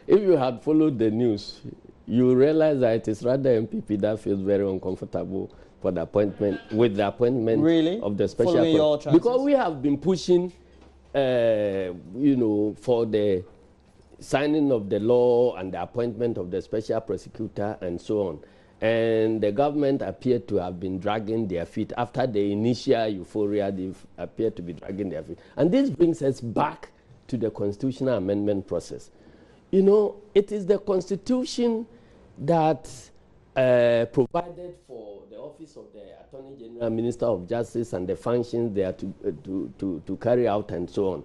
if you had followed the news, you realize that it is rather MPP that feels very uncomfortable for the appointment, with the appointment of the special prosecutor. Because we have been pushing, you know, for the signing of the law and the appointment of the special prosecutor and so on. And the government appeared to have been dragging their feet. After the initial euphoria, they appeared to be dragging their feet. And this brings us back to the constitutional amendment process. You know, it is the Constitution that provided for the office of the Attorney General, Minister of Justice, and the functions they are to carry out and so on.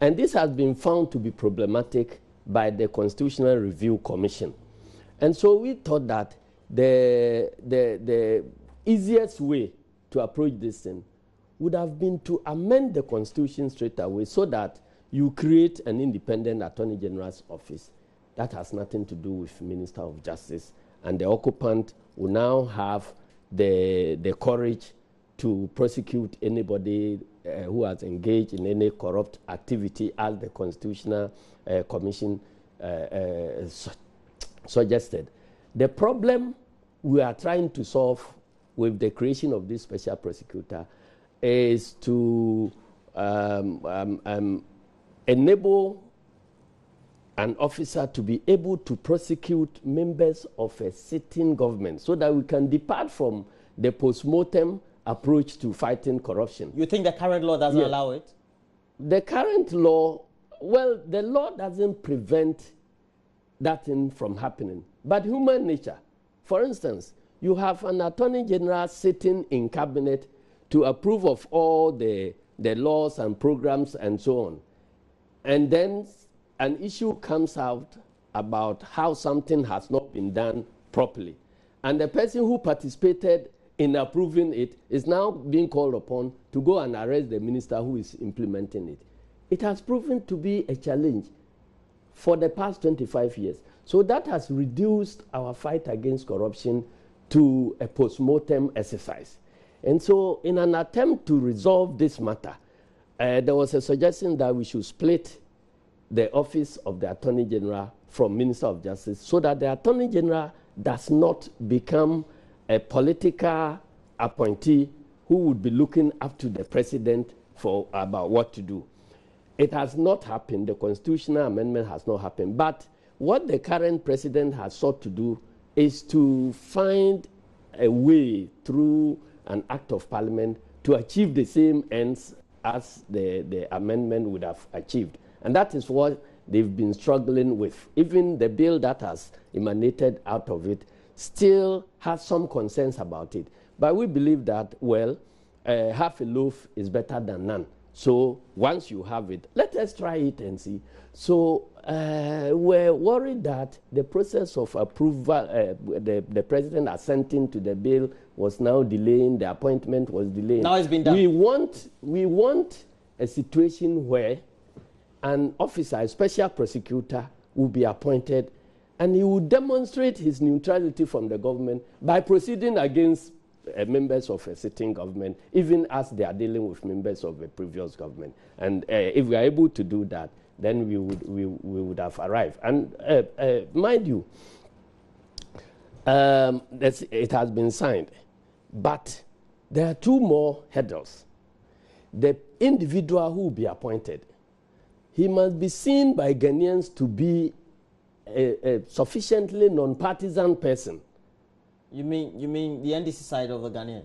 And this has been found to be problematic by the Constitutional Review Commission. And so we thought that the easiest way to approach this thing would have been to amend the Constitution straight away so that you create an independent Attorney General's office that has nothing to do with Minister of Justice, and the occupant will now have the courage to prosecute anybody who has engaged in any corrupt activity, as the Constitutional Commission suggested. The problem we are trying to solve with the creation of this special prosecutor is to enable an officer to be able to prosecute members of a sitting government so that we can depart from the post-mortem approach to fighting corruption. You think the current law doesn't allow it? The current law, well, the law doesn't prevent that thing from happening, but human nature. For instance, you have an Attorney General sitting in cabinet to approve of all the laws and programs and so on. And then an issue comes out about how something has not been done properly. And the person who participated in approving it is now being called upon to go and arrest the minister who is implementing it. It has proven to be a challenge for the past 25 years. So that has reduced our fight against corruption to a post-mortem exercise. And so in an attempt to resolve this matter, there was a suggestion that we should split the office of the Attorney General from Minister of Justice so that the Attorney General does not become a political appointee who would be looking up to the president for about what to do. It has not happened. The constitutional amendment has not happened. But what the current president has sought to do is to find a way through an act of parliament to achieve the same ends as the amendment would have achieved. And that is what they've been struggling with. Even the bill that has emanated out of it still has some concerns about it. But we believe that, well, half a loaf is better than none. So once you have it, let us try it and see. So we're worried that the process of approval, the president assenting to the bill was now delaying, the appointment was delaying. Now it's been done. We want a situation where an officer, a special prosecutor, will be appointed, and he will demonstrate his neutrality from the government by proceeding against members of a sitting government, even as they are dealing with members of a previous government. And if we are able to do that, then we would have arrived. And mind you, it has been signed, but there are two more hurdles. The individual who will be appointed, he must be seen by Ghanaians to be a sufficiently non-partisan person. You mean the NDC side of the Ghanaian?